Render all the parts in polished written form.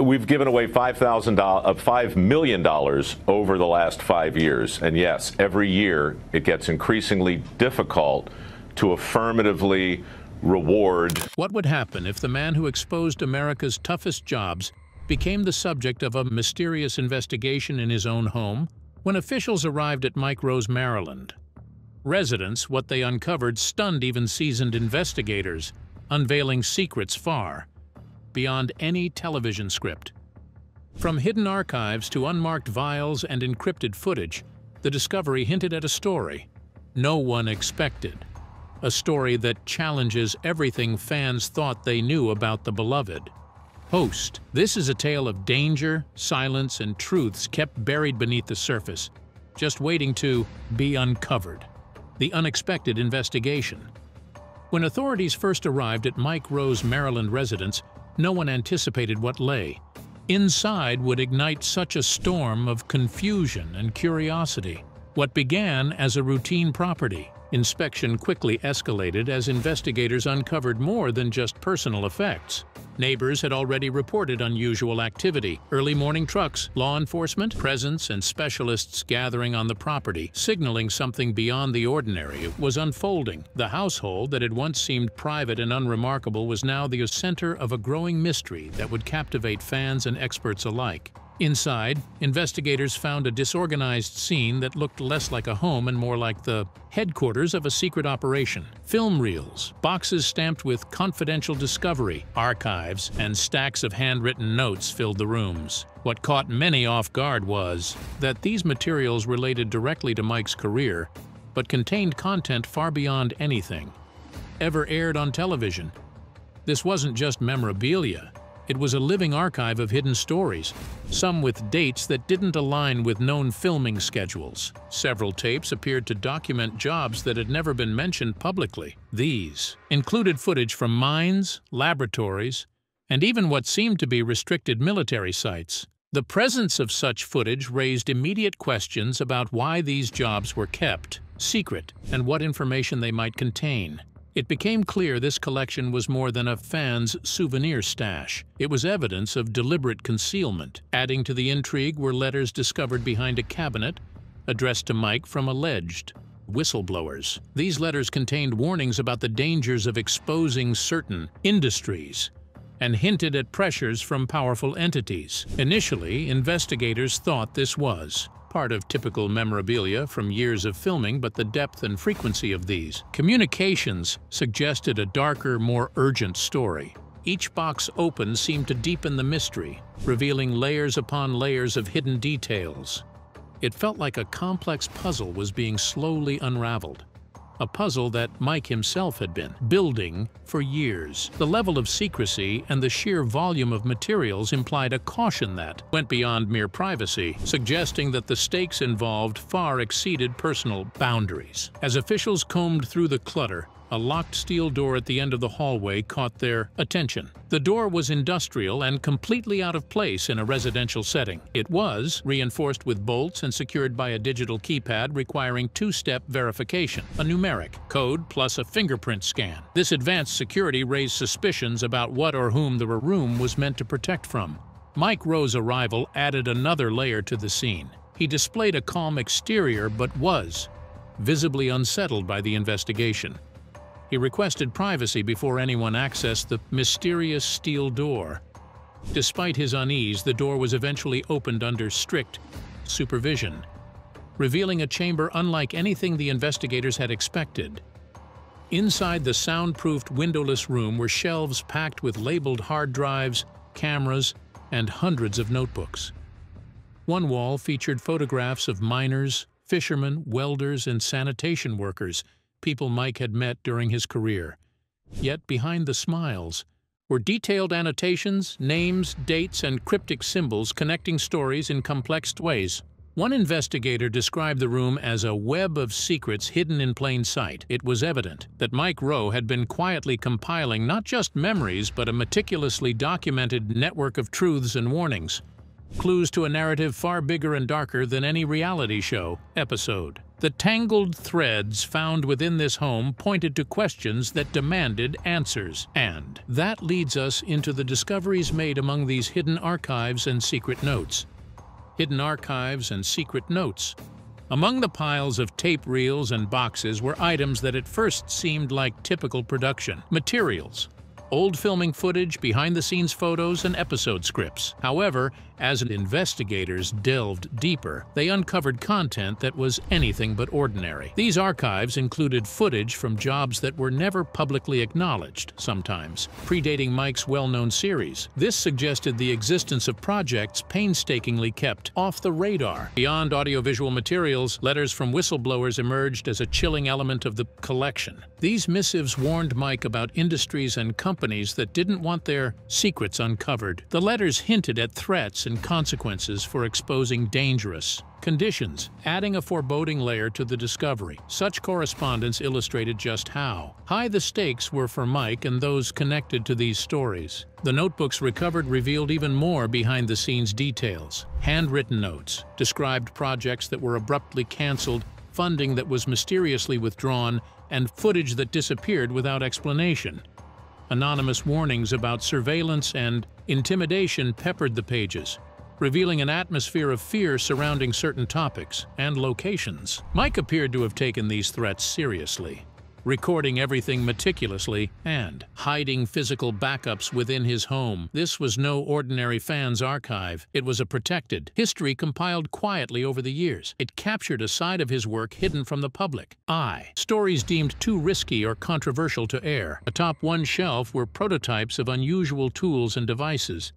we've given away $5 million over the last 5 years. And yes, every year it gets increasingly difficult to affirmatively reward. What would happen if the man who exposed America's toughest jobs became the subject of a mysterious investigation in his own home? When officials arrived at Mike Rowe's Maryland residence, what they uncovered stunned even seasoned investigators, unveiling secrets far beyond any television script. From hidden archives to unmarked vials and encrypted footage, the discovery hinted at a story no one expected. A story that challenges everything fans thought they knew about the beloved host. This is a tale of danger, silence, and truths kept buried beneath the surface, just waiting to be uncovered. The unexpected investigation. When authorities first arrived at Mike Rowe's Maryland residence, no one anticipated what lay inside would ignite such a storm of confusion and curiosity. What began as a routine property inspection quickly escalated as investigators uncovered more than just personal effects. Neighbors had already reported unusual activity, early morning trucks, law enforcement presence, and specialists gathering on the property, signaling something beyond the ordinary was unfolding. The household that had once seemed private and unremarkable was now the center of a growing mystery that would captivate fans and experts alike. Inside, investigators found a disorganized scene that looked less like a home and more like the headquarters of a secret operation. Film reels, boxes stamped with confidential discovery, archives, and stacks of handwritten notes filled the rooms. What caught many off guard was that these materials related directly to Mike's career, but contained content far beyond anything ever aired on television. This wasn't just memorabilia. It was a living archive of hidden stories, some with dates that didn't align with known filming schedules. Several tapes appeared to document jobs that had never been mentioned publicly. These included footage from mines, laboratories, and even what seemed to be restricted military sites. The presence of such footage raised immediate questions about why these jobs were kept secret and what information they might contain. It became clear this collection was more than a fan's souvenir stash. It was evidence of deliberate concealment. Adding to the intrigue were letters discovered behind a cabinet, addressed to Mike from alleged whistleblowers. These letters contained warnings about the dangers of exposing certain industries and hinted at pressures from powerful entities. Initially, investigators thought this was part of typical memorabilia from years of filming, but the depth and frequency of these communications suggested a darker, more urgent story. Each box opened seemed to deepen the mystery, revealing layers upon layers of hidden details. It felt like a complex puzzle was being slowly unraveled. A puzzle that Mike himself had been building for years. The level of secrecy and the sheer volume of materials implied a caution that went beyond mere privacy, suggesting that the stakes involved far exceeded personal boundaries. As officials combed through the clutter, a locked steel door at the end of the hallway caught their attention. The door was industrial and completely out of place in a residential setting. It was reinforced with bolts and secured by a digital keypad requiring two-step verification, a numeric code plus a fingerprint scan. This advanced security raised suspicions about what or whom the room was meant to protect from. Mike Rowe's arrival added another layer to the scene. He displayed a calm exterior but was visibly unsettled by the investigation. He requested privacy before anyone accessed the mysterious steel door. Despite his unease, the door was eventually opened under strict supervision, revealing a chamber unlike anything the investigators had expected. Inside the soundproofed, windowless room were shelves packed with labeled hard drives, cameras, and hundreds of notebooks. One wall featured photographs of miners, fishermen, welders, and sanitation workers, people Mike had met during his career. Yet behind the smiles were detailed annotations, names, dates, and cryptic symbols connecting stories in complex ways. One investigator described the room as a web of secrets hidden in plain sight. It was evident that Mike Rowe had been quietly compiling not just memories but a meticulously documented network of truths and warnings, clues to a narrative far bigger and darker than any reality show episode. The tangled threads found within this home pointed to questions that demanded answers. And that leads us into the discoveries made among these hidden archives and secret notes. Hidden archives and secret notes. Among the piles of tape reels and boxes were items that at first seemed like typical production materials. Old filming footage, behind-the-scenes photos, and episode scripts. However, as investigators delved deeper, they uncovered content that was anything but ordinary. These archives included footage from jobs that were never publicly acknowledged, sometimes predating Mike's well-known series. This suggested the existence of projects painstakingly kept off the radar. Beyond audiovisual materials, letters from whistleblowers emerged as a chilling element of the collection. These missives warned Mike about industries and companies that didn't want their secrets uncovered. The letters hinted at threats and consequences for exposing dangerous conditions, adding a foreboding layer to the discovery. Such correspondence illustrated just how high the stakes were for Mike and those connected to these stories. The notebooks recovered revealed even more behind-the-scenes details. Handwritten notes described projects that were abruptly canceled, funding that was mysteriously withdrawn, and footage that disappeared without explanation. Anonymous warnings about surveillance and intimidation peppered the pages, revealing an atmosphere of fear surrounding certain topics and locations. Mike appeared to have taken these threats seriously, recording everything meticulously and hiding physical backups within his home. This was no ordinary fan's archive. It was a protected history compiled quietly over the years. It captured a side of his work hidden from the public. Stories deemed too risky or controversial to air. Atop one shelf were prototypes of unusual tools and devices.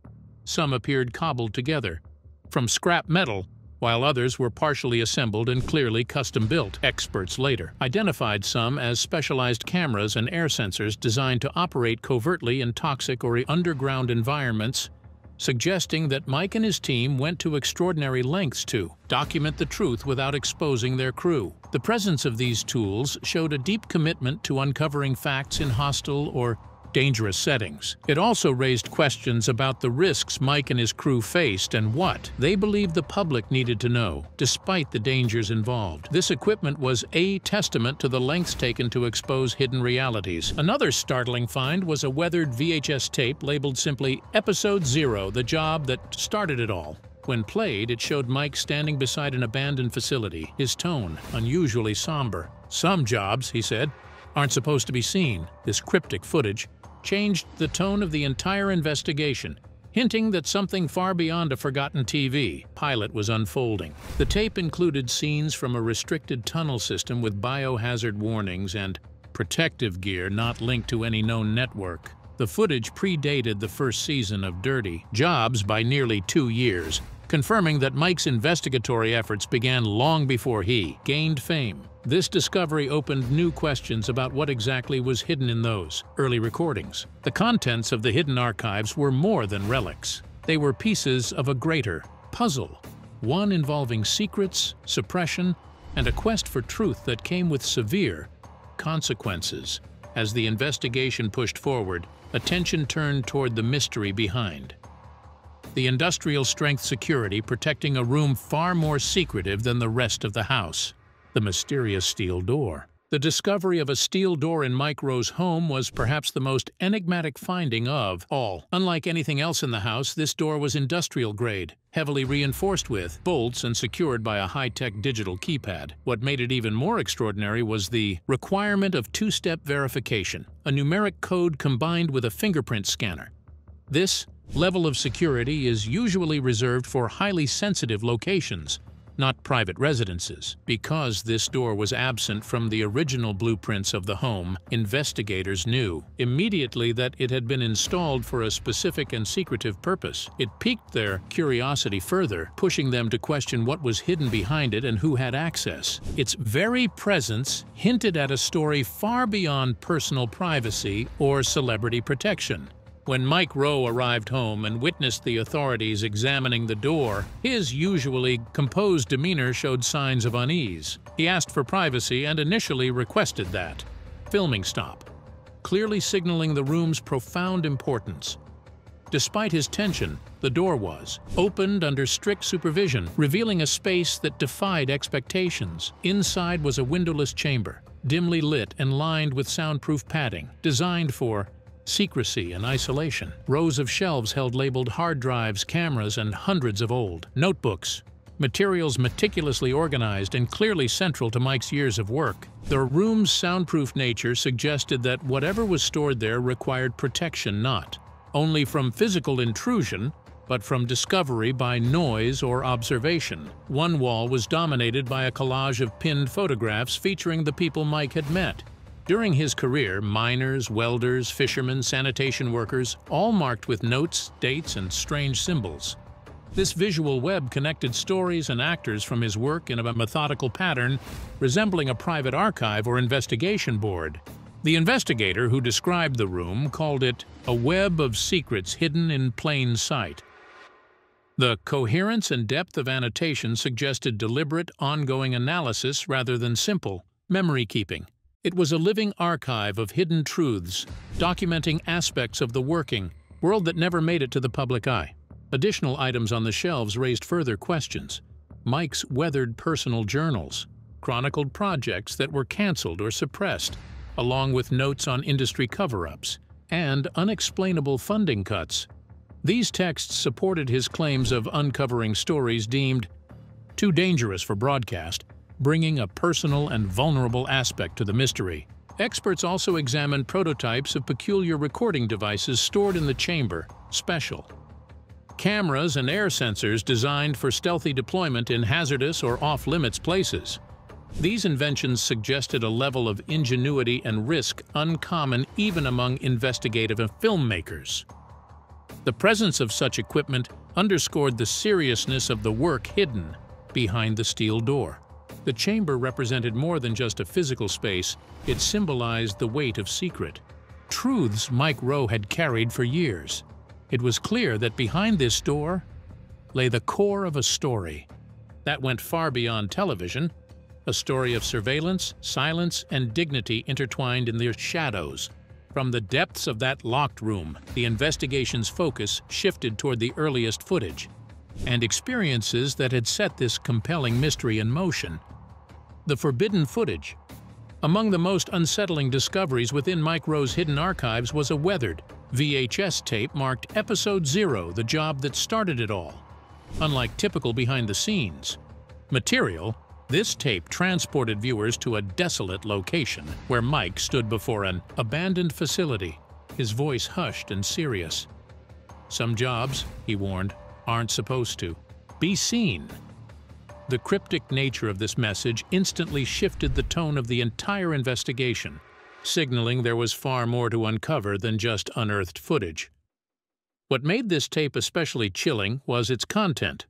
Some appeared cobbled together from scrap metal, while others were partially assembled and clearly custom-built. Experts later identified some as specialized cameras and air sensors designed to operate covertly in toxic or underground environments, suggesting that Mike and his team went to extraordinary lengths to document the truth without exposing their crew. The presence of these tools showed a deep commitment to uncovering facts in hostile or dangerous settings. It also raised questions about the risks Mike and his crew faced and what they believed the public needed to know, despite the dangers involved. This equipment was a testament to the lengths taken to expose hidden realities. Another startling find was a weathered VHS tape labeled simply Episode 0, the job that started it all. When played, it showed Mike standing beside an abandoned facility, his tone unusually somber. "Some jobs," he said, "aren't supposed to be seen." This cryptic footage changed the tone of the entire investigation, hinting that something far beyond a forgotten TV pilot was unfolding. The tape included scenes from a restricted tunnel system with biohazard warnings and protective gear not linked to any known network. The footage predated the first season of Dirty Jobs by nearly 2 years, confirming that Mike's investigatory efforts began long before he gained fame. This discovery opened new questions about what exactly was hidden in those early recordings. The contents of the hidden archives were more than relics. They were pieces of a greater puzzle, one involving secrets, suppression, and a quest for truth that came with severe consequences. As the investigation pushed forward, attention turned toward the mystery behind. The industrial-strength security protecting a room far more secretive than the rest of the house. The mysterious steel door. The discovery of a steel door in Mike Rowe's home was perhaps the most enigmatic finding of all. Unlike anything else in the house, this door was industrial-grade, heavily reinforced with bolts and secured by a high-tech digital keypad. What made it even more extraordinary was the requirement of two-step verification, a numeric code combined with a fingerprint scanner. This level of security is usually reserved for highly sensitive locations, not private residences. Because this door was absent from the original blueprints of the home, investigators knew immediately that it had been installed for a specific and secretive purpose. It piqued their curiosity further, pushing them to question what was hidden behind it and who had access. Its very presence hinted at a story far beyond personal privacy or celebrity protection. When Mike Rowe arrived home and witnessed the authorities examining the door, his usually composed demeanor showed signs of unease. He asked for privacy and initially requested that filming stop, clearly signaling the room's profound importance. Despite his tension, the door was opened under strict supervision, revealing a space that defied expectations. Inside was a windowless chamber, dimly lit and lined with soundproof padding, designed for secrecy and isolation. Rows of shelves held labeled hard drives, cameras, and hundreds of old notebooks, materials meticulously organized and clearly central to Mike's years of work. The room's soundproof nature suggested that whatever was stored there required protection not only from physical intrusion, but from discovery by noise or observation. One wall was dominated by a collage of pinned photographs featuring the people Mike had met. During his career, miners, welders, fishermen, sanitation workers, all marked with notes, dates, and strange symbols. This visual web connected stories and actors from his work in a methodical pattern resembling a private archive or investigation board. The investigator who described the room called it a web of secrets hidden in plain sight. The coherence and depth of annotation suggested deliberate, ongoing analysis rather than simple memory keeping. It was a living archive of hidden truths, documenting aspects of the working world that never made it to the public eye. Additional items on the shelves raised further questions. Mike's weathered personal journals chronicled projects that were canceled or suppressed, along with notes on industry cover-ups and unexplainable funding cuts. These texts supported his claims of uncovering stories deemed too dangerous for broadcast, bringing a personal and vulnerable aspect to the mystery. Experts also examined prototypes of peculiar recording devices stored in the chamber, special cameras and air sensors designed for stealthy deployment in hazardous or off-limits places. These inventions suggested a level of ingenuity and risk uncommon even among investigative filmmakers. The presence of such equipment underscored the seriousness of the work hidden behind the steel door. The chamber represented more than just a physical space, it symbolized the weight of secret. Truths Mike Rowe had carried for years. It was clear that behind this door lay the core of a story that went far beyond television, a story of surveillance, silence, and dignity intertwined in their shadows. From the depths of that locked room, the investigation's focus shifted toward the earliest footage and experiences that had set this compelling mystery in motion. The forbidden footage. Among the most unsettling discoveries within Mike Rowe's hidden archives was a weathered VHS tape marked Episode 0, the job that started it all. Unlike typical behind-the-scenes material, this tape transported viewers to a desolate location where Mike stood before an abandoned facility, his voice hushed and serious. Some jobs, he warned, aren't supposed to be seen. The cryptic nature of this message instantly shifted the tone of the entire investigation, signaling there was far more to uncover than just unearthed footage. What made this tape especially chilling was its content.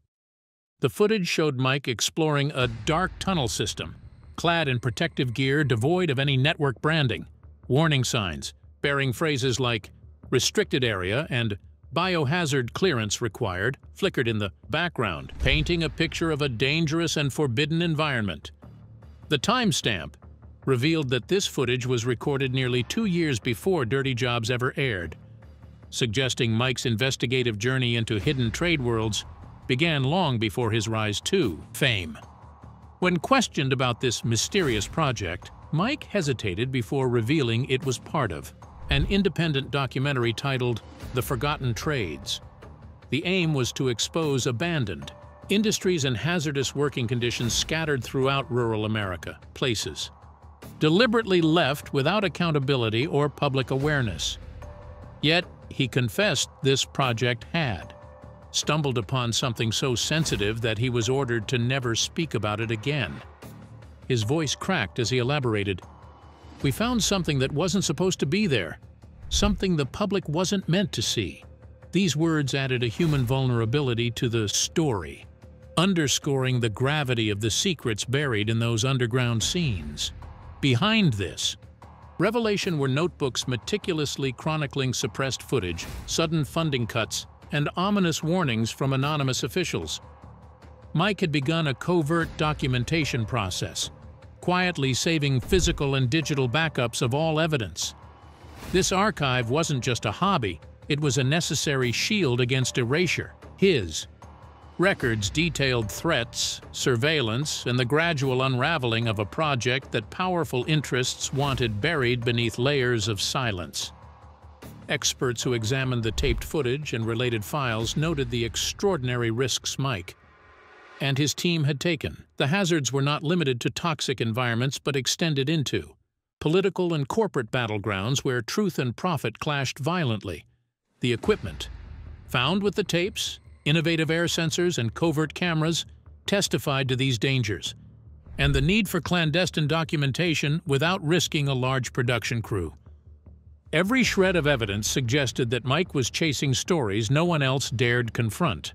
The footage showed Mike exploring a dark tunnel system, clad in protective gear devoid of any network branding. Warning signs, bearing phrases like "restricted area" and "biohazard clearance required," flickered in the background, painting a picture of a dangerous and forbidden environment. The timestamp revealed that this footage was recorded nearly 2 years before Dirty Jobs ever aired, suggesting Mike's investigative journey into hidden trade worlds began long before his rise to fame. When questioned about this mysterious project, Mike hesitated before revealing it was part of an independent documentary titled The Forgotten Trades. The aim was to expose abandoned industries and hazardous working conditions scattered throughout rural America, places deliberately left without accountability or public awareness. Yet, he confessed this project had stumbled upon something so sensitive that he was ordered to never speak about it again. His voice cracked as he elaborated, "We found something that wasn't supposed to be there, something the public wasn't meant to see." These words added a human vulnerability to the story, underscoring the gravity of the secrets buried in those underground scenes. Behind this revelation were notebooks meticulously chronicling suppressed footage, sudden funding cuts, and ominous warnings from anonymous officials. Mike had begun a covert documentation process, quietly saving physical and digital backups of all evidence. This archive wasn't just a hobby, It was a necessary shield against erasure, his. Records detailed threats, surveillance, and the gradual unraveling of a project that powerful interests wanted buried beneath layers of silence. Experts who examined the taped footage and related files noted the extraordinary risks Mike and his team had taken. The hazards were not limited to toxic environments but extended into political and corporate battlegrounds where truth and profit clashed violently. The equipment, found with the tapes, innovative air sensors, and covert cameras, testified to these dangers, and the need for clandestine documentation without risking a large production crew. Every shred of evidence suggested that Mike was chasing stories no one else dared confront.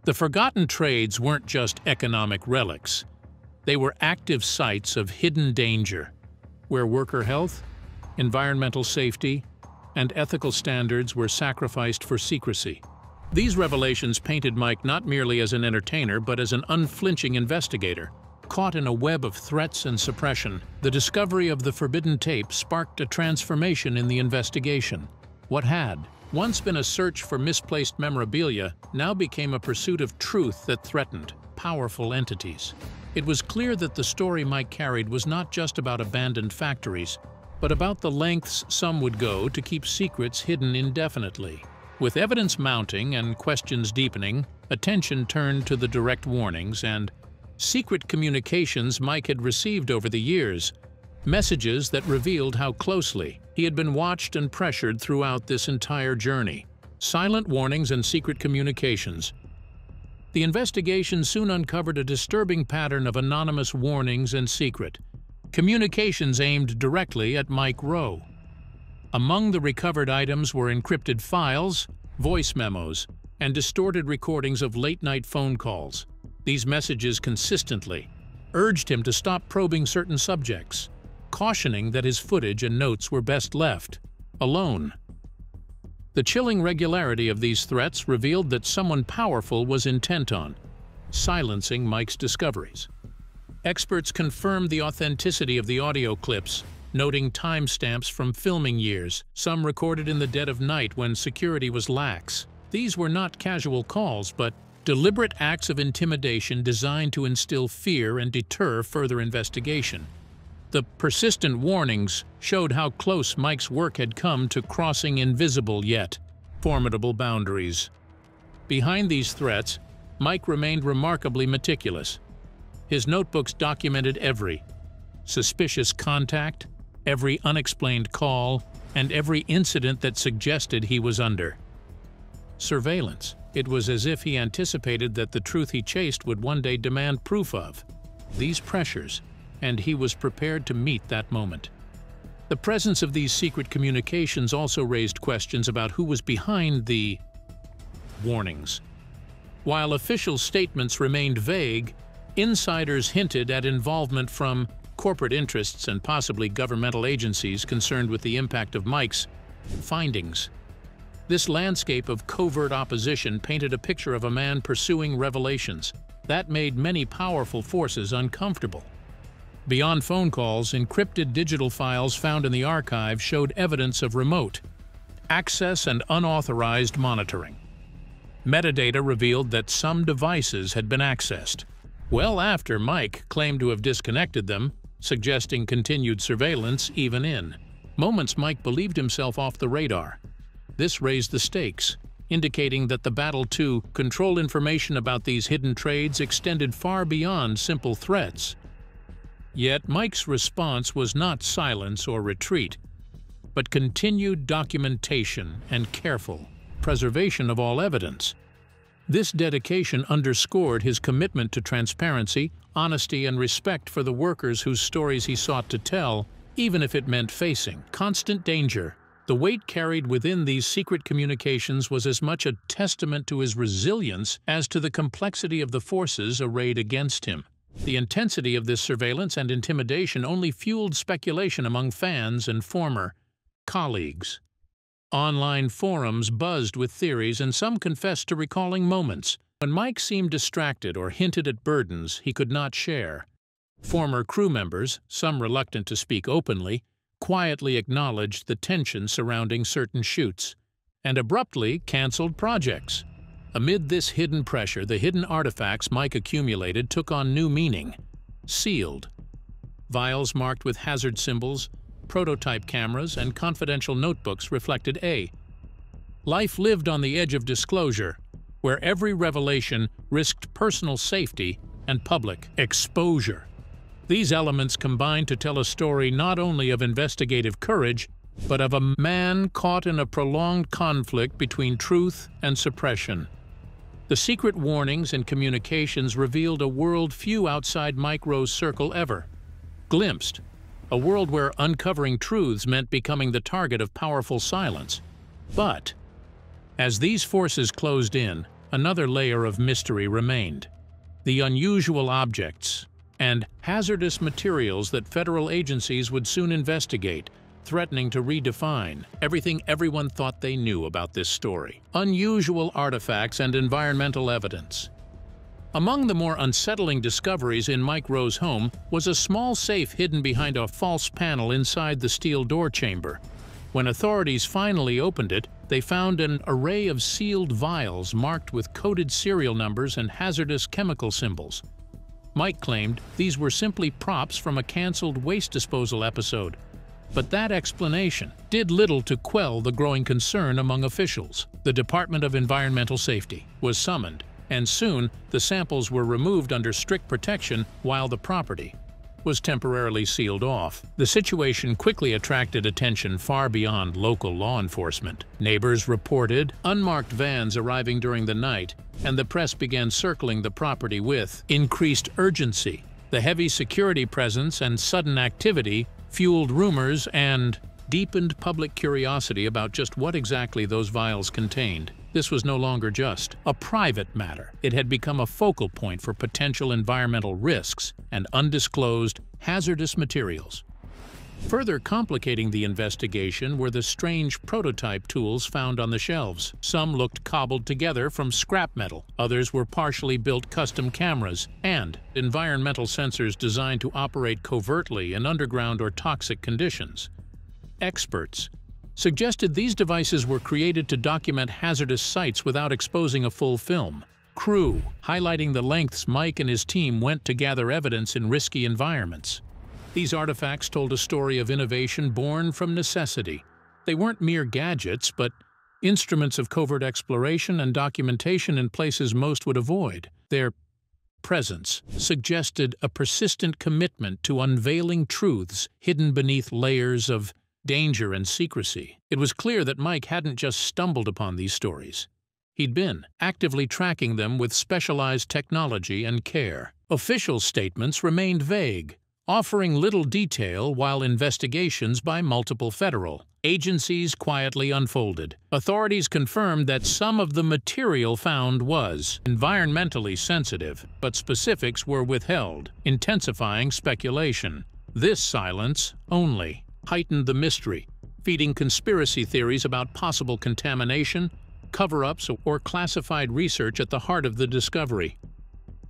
The forgotten trades weren't just economic relics. They were active sites of hidden danger, where worker health, environmental safety, and ethical standards were sacrificed for secrecy. These revelations painted Mike not merely as an entertainer but as an unflinching investigator. Caught in a web of threats and suppression, the discovery of the forbidden tape sparked a transformation in the investigation. What had once been a search for misplaced memorabilia now became a pursuit of truth that threatened powerful entities. It was clear that the story Mike carried was not just about abandoned factories, but about the lengths some would go to keep secrets hidden indefinitely. With evidence mounting and questions deepening, attention turned to the direct warnings and secret communications Mike had received over the years, messages that revealed how closely he had been watched and pressured throughout this entire journey. Silent warnings and secret communications. The investigation soon uncovered a disturbing pattern of anonymous warnings and secret communications aimed directly at Mike Rowe. Among the recovered items were encrypted files, voice memos, and distorted recordings of late-night phone calls. These messages consistently urged him to stop probing certain subjects, cautioning that his footage and notes were best left alone. The chilling regularity of these threats revealed that someone powerful was intent on silencing Mike's discoveries. Experts confirmed the authenticity of the audio clips, noting timestamps from filming years, some recorded in the dead of night when security was lax. These were not casual calls, but deliberate acts of intimidation designed to instill fear and deter further investigation. The persistent warnings showed how close Mike's work had come to crossing invisible yet formidable boundaries. Behind these threats, Mike remained remarkably meticulous. His notebooks documented every suspicious contact, every unexplained call, and every incident that suggested he was under surveillance. It was as if he anticipated that the truth he chased would one day demand proof of these pressures, and he was prepared to meet that moment. The presence of these secret communications also raised questions about who was behind the warnings. While official statements remained vague, insiders hinted at involvement from corporate interests and possibly governmental agencies concerned with the impact of Mike's findings. This landscape of covert opposition painted a picture of a man pursuing revelations that made many powerful forces uncomfortable. Beyond phone calls, encrypted digital files found in the archive showed evidence of remote access and unauthorized monitoring. Metadata revealed that some devices had been accessed well after Mike claimed to have disconnected them, suggesting continued surveillance even in moments Mike believed himself off the radar. This raised the stakes, indicating that the battle to control information about these hidden trades extended far beyond simple threats. Yet Mike's response was not silence or retreat, but continued documentation and careful preservation of all evidence. This dedication underscored his commitment to transparency, honesty, and respect for the workers whose stories he sought to tell, even if it meant facing constant danger. The weight carried within these secret communications was as much a testament to his resilience as to the complexity of the forces arrayed against him. The intensity of this surveillance and intimidation only fueled speculation among fans and former colleagues. Online forums buzzed with theories, and some confessed to recalling moments when Mike seemed distracted or hinted at burdens he could not share. Former crew members, some reluctant to speak openly, quietly acknowledged the tension surrounding certain shoots. and abruptly canceled projects. Amid this hidden pressure, the hidden artifacts Mike accumulated took on new meaning. Sealed. Vials marked with hazard symbols, prototype cameras, and confidential notebooks reflected a life lived on the edge of disclosure, where every revelation risked personal safety and public exposure. These elements combine to tell a story not only of investigative courage, but of a man caught in a prolonged conflict between truth and suppression. The secret warnings and communications revealed a world few outside Mike Rowe's circle ever glimpsed, a world where uncovering truths meant becoming the target of powerful silence. But as these forces closed in, another layer of mystery remained: the unusual objects and hazardous materials that federal agencies would soon investigate, threatening to redefine everything everyone thought they knew about this story. Unusual artifacts and environmental evidence. Among the more unsettling discoveries in Mike Rowe's home was a small safe hidden behind a false panel inside the steel door chamber. When authorities finally opened it, they found an array of sealed vials marked with coded serial numbers and hazardous chemical symbols. Mike claimed these were simply props from a canceled waste disposal episode. But that explanation did little to quell the growing concern among officials. The Department of Environmental Safety was summoned, and soon the samples were removed under strict protection while the property was temporarily sealed off. The situation quickly attracted attention far beyond local law enforcement. Neighbors reported unmarked vans arriving during the night, and the press began circling the property with increased urgency. The heavy security presence and sudden activity fueled rumors and deepened public curiosity about just what exactly those vials contained. This was no longer just a private matter. It had become a focal point for potential environmental risks and undisclosed hazardous materials. Further complicating the investigation were the strange prototype tools found on the shelves. Some looked cobbled together from scrap metal, others were partially built custom cameras and environmental sensors designed to operate covertly in underground or toxic conditions. Experts suggested these devices were created to document hazardous sites without exposing a full film. Crew, highlighting the lengths Mike and his team went to gather evidence in risky environments. These artifacts told a story of innovation born from necessity. They weren't mere gadgets, but instruments of covert exploration and documentation in places most would avoid. Their presence suggested a persistent commitment to unveiling truths hidden beneath layers of danger and secrecy. It was clear that Mike hadn't just stumbled upon these stories. He'd been actively tracking them with specialized technology and care. Official statements remained vague, offering little detail, while investigations by multiple federal agencies quietly unfolded. Authorities confirmed that some of the material found was environmentally sensitive, but specifics were withheld, intensifying speculation. This silence only heightened the mystery, feeding conspiracy theories about possible contamination, cover-ups, or classified research at the heart of the discovery.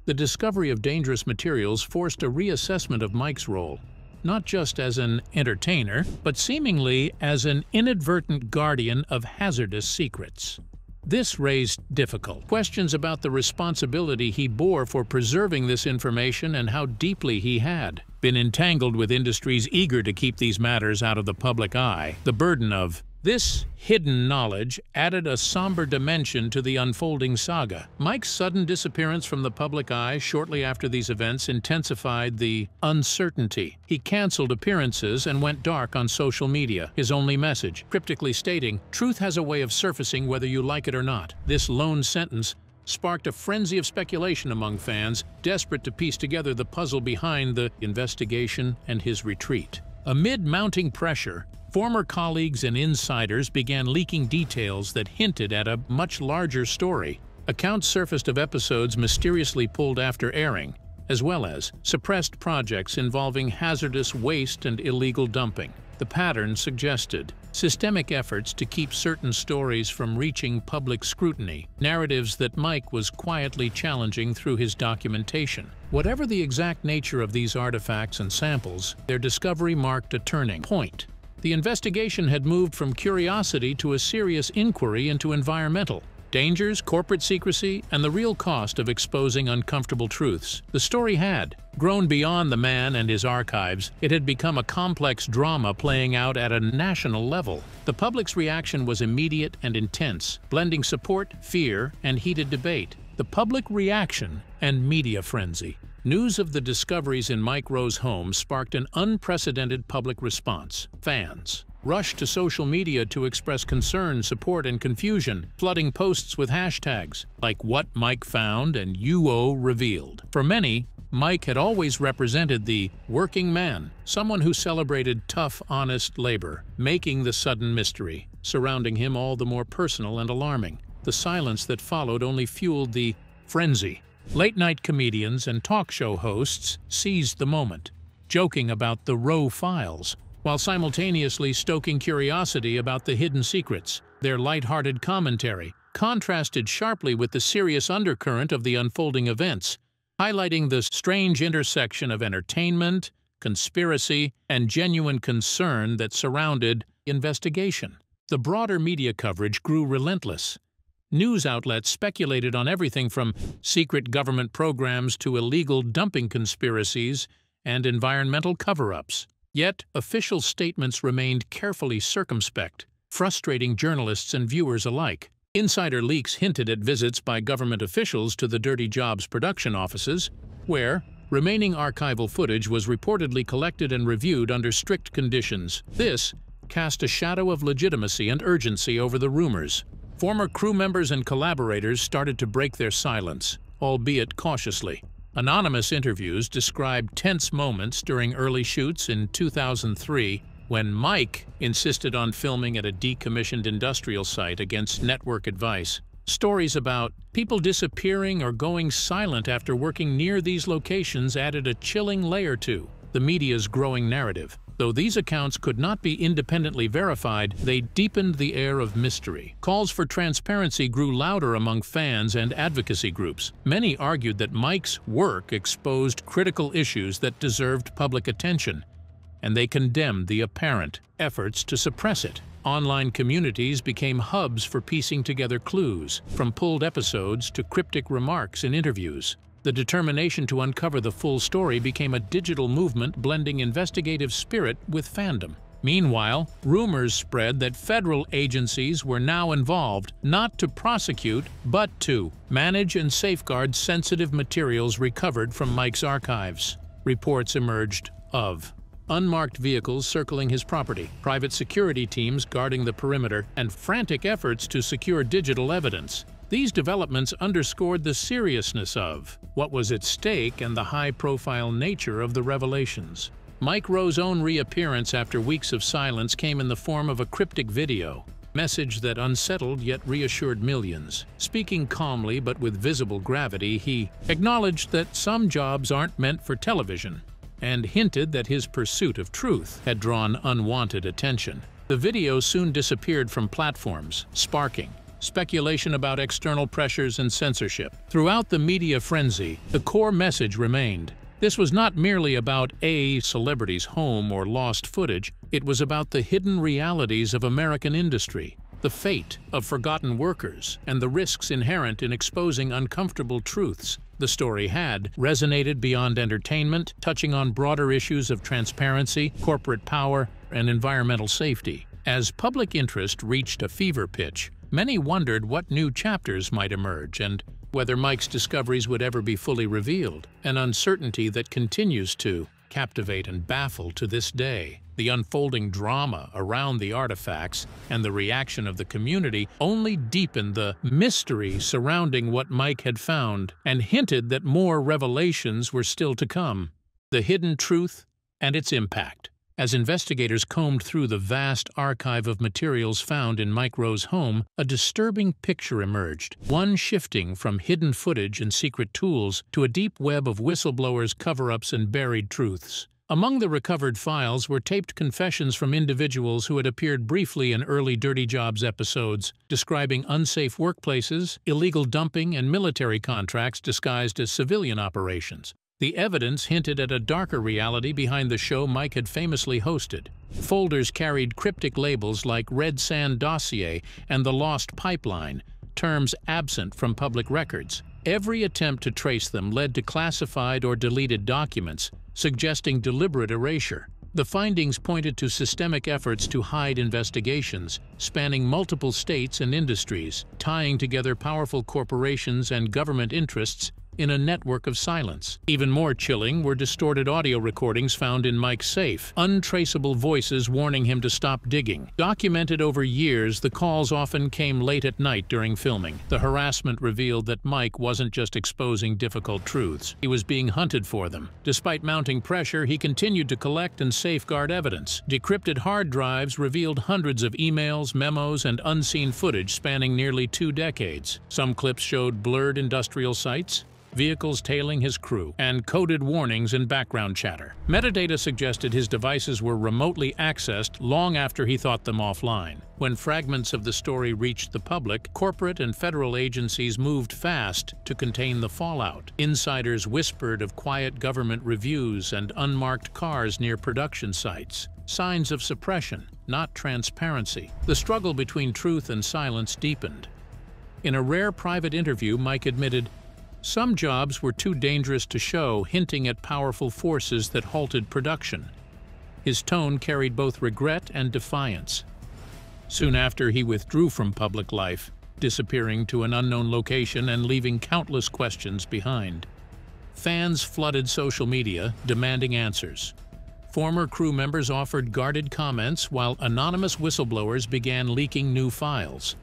The discovery of dangerous materials forced a reassessment of Mike's role, not just as an entertainer, but seemingly as an inadvertent guardian of hazardous secrets. This raised difficult questions about the responsibility he bore for preserving this information and how deeply he had been entangled with industries eager to keep these matters out of the public eye. The burden of this hidden knowledge added a somber dimension to the unfolding saga. Mike's sudden disappearance from the public eye shortly after these events intensified the uncertainty. He canceled appearances and went dark on social media, his only message cryptically stating, "Truth has a way of surfacing whether you like it or not." This lone sentence sparked a frenzy of speculation among fans, desperate to piece together the puzzle behind the investigation and his retreat. Amid mounting pressure, former colleagues and insiders began leaking details that hinted at a much larger story. Accounts surfaced of episodes mysteriously pulled after airing, as well as suppressed projects involving hazardous waste and illegal dumping. The pattern suggested systemic efforts to keep certain stories from reaching public scrutiny, narratives that Mike was quietly challenging through his documentation. Whatever the exact nature of these artifacts and samples, their discovery marked a turning point. The investigation had moved from curiosity to a serious inquiry into environmental dangers, corporate secrecy, and the real cost of exposing uncomfortable truths. The story had grown beyond the man and his archives. It had become a complex drama playing out at a national level. The public's reaction was immediate and intense, blending support, fear, and heated debate. The public reaction and media frenzy. News of the discoveries in Mike Rowe's home sparked an unprecedented public response. Fans rushed to social media to express concern, support, and confusion, flooding posts with hashtags like "What Mike Found" and "UO Revealed." For many, Mike had always represented the working man, someone who celebrated tough, honest labor, making the sudden mystery surrounding him all the more personal and alarming. The silence that followed only fueled the frenzy. Late-night comedians and talk show hosts seized the moment, joking about the Rowe files, while simultaneously stoking curiosity about the hidden secrets. Their light-hearted commentary contrasted sharply with the serious undercurrent of the unfolding events, highlighting the strange intersection of entertainment, conspiracy, and genuine concern that surrounded the investigation. The broader media coverage grew relentless. News outlets speculated on everything from secret government programs to illegal dumping conspiracies and environmental cover-ups. Yet, official statements remained carefully circumspect, frustrating journalists and viewers alike. Insider leaks hinted at visits by government officials to the Dirty Jobs production offices, where remaining archival footage was reportedly collected and reviewed under strict conditions. This cast a shadow of legitimacy and urgency over the rumors. Former crew members and collaborators started to break their silence, albeit cautiously. Anonymous interviews described tense moments during early shoots in 2003 when Mike insisted on filming at a decommissioned industrial site against network advice. Stories about people disappearing or going silent after working near these locations added a chilling layer to the media's growing narrative. Though these accounts could not be independently verified, they deepened the air of mystery. Calls for transparency grew louder among fans and advocacy groups. Many argued that Mike's work exposed critical issues that deserved public attention, and they condemned the apparent efforts to suppress it. Online communities became hubs for piecing together clues, from pulled episodes to cryptic remarks in interviews. The determination to uncover the full story became a digital movement blending investigative spirit with fandom. Meanwhile, rumors spread that federal agencies were now involved, not to prosecute, but to manage and safeguard sensitive materials recovered from Mike's archives. Reports emerged of unmarked vehicles circling his property, private security teams guarding the perimeter, and frantic efforts to secure digital evidence. These developments underscored the seriousness of what was at stake and the high-profile nature of the revelations. Mike Rowe's own reappearance after weeks of silence came in the form of a cryptic video, message that unsettled yet reassured millions. Speaking calmly but with visible gravity, he acknowledged that some jobs aren't meant for television, and hinted that his pursuit of truth had drawn unwanted attention. The video soon disappeared from platforms, sparking speculation about external pressures and censorship. Throughout the media frenzy, the core message remained. This was not merely about a celebrity's home or lost footage, it was about the hidden realities of American industry, the fate of forgotten workers, and the risks inherent in exposing uncomfortable truths. The story had resonated beyond entertainment, touching on broader issues of transparency, corporate power, and environmental safety. As public interest reached a fever pitch, many wondered what new chapters might emerge and whether Mike's discoveries would ever be fully revealed, an uncertainty that continues to captivate and baffle to this day. The unfolding drama around the artifacts and the reaction of the community only deepened the mystery surrounding what Mike had found and hinted that more revelations were still to come. The hidden truth and its impact. As investigators combed through the vast archive of materials found in Mike Rowe's home, a disturbing picture emerged, one shifting from hidden footage and secret tools to a deep web of whistleblowers, cover-ups, and buried truths. Among the recovered files were taped confessions from individuals who had appeared briefly in early Dirty Jobs episodes, describing unsafe workplaces, illegal dumping, and military contracts disguised as civilian operations. The evidence hinted at a darker reality behind the show Mike had famously hosted. Folders carried cryptic labels like Red Sand Dossier and the Lost Pipeline, terms absent from public records. Every attempt to trace them led to classified or deleted documents, suggesting deliberate erasure. The findings pointed to systemic efforts to hide investigations, spanning multiple states and industries, tying together powerful corporations and government interests in a network of silence. Even more chilling were distorted audio recordings found in Mike's safe, untraceable voices warning him to stop digging. Documented over years, the calls often came late at night during filming. The harassment revealed that Mike wasn't just exposing difficult truths, he was being hunted for them. Despite mounting pressure, he continued to collect and safeguard evidence. Decrypted hard drives revealed hundreds of emails, memos, and unseen footage spanning nearly 2 decades. Some clips showed blurred industrial sites, vehicles tailing his crew, and coded warnings in background chatter. Metadata suggested his devices were remotely accessed long after he thought them offline. When fragments of the story reached the public, corporate and federal agencies moved fast to contain the fallout. Insiders whispered of quiet government reviews and unmarked cars near production sites. Signs of suppression, not transparency. The struggle between truth and silence deepened. In a rare private interview, Mike admitted, "Some jobs were too dangerous to show," hinting at powerful forces that halted production. His tone carried both regret and defiance. Soon after, he withdrew from public life, disappearing to an unknown location and leaving countless questions behind. Fans flooded social media, demanding answers. Former crew members offered guarded comments, while anonymous whistleblowers began leaking new files.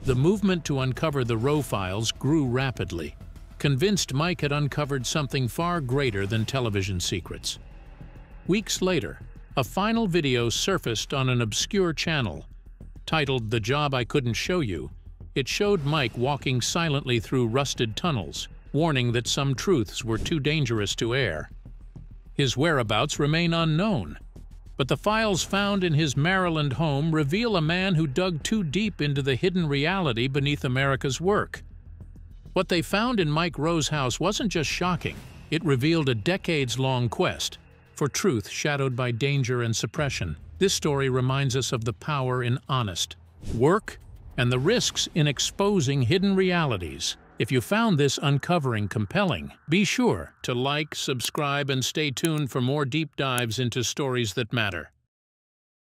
The movement to uncover the Rowe files grew rapidly, convinced Mike had uncovered something far greater than television secrets. Weeks later, a final video surfaced on an obscure channel. Titled "The Job I Couldn't Show You," it showed Mike walking silently through rusted tunnels, warning that some truths were too dangerous to air. His whereabouts remain unknown, but the files found in his Maryland home reveal a man who dug too deep into the hidden reality beneath America's work. What they found in Mike Rowe's house wasn't just shocking, it revealed a decades-long quest for truth shadowed by danger and suppression. This story reminds us of the power in honest work and the risks in exposing hidden realities. If you found this uncovering compelling, be sure to like, subscribe, and stay tuned for more deep dives into stories that matter.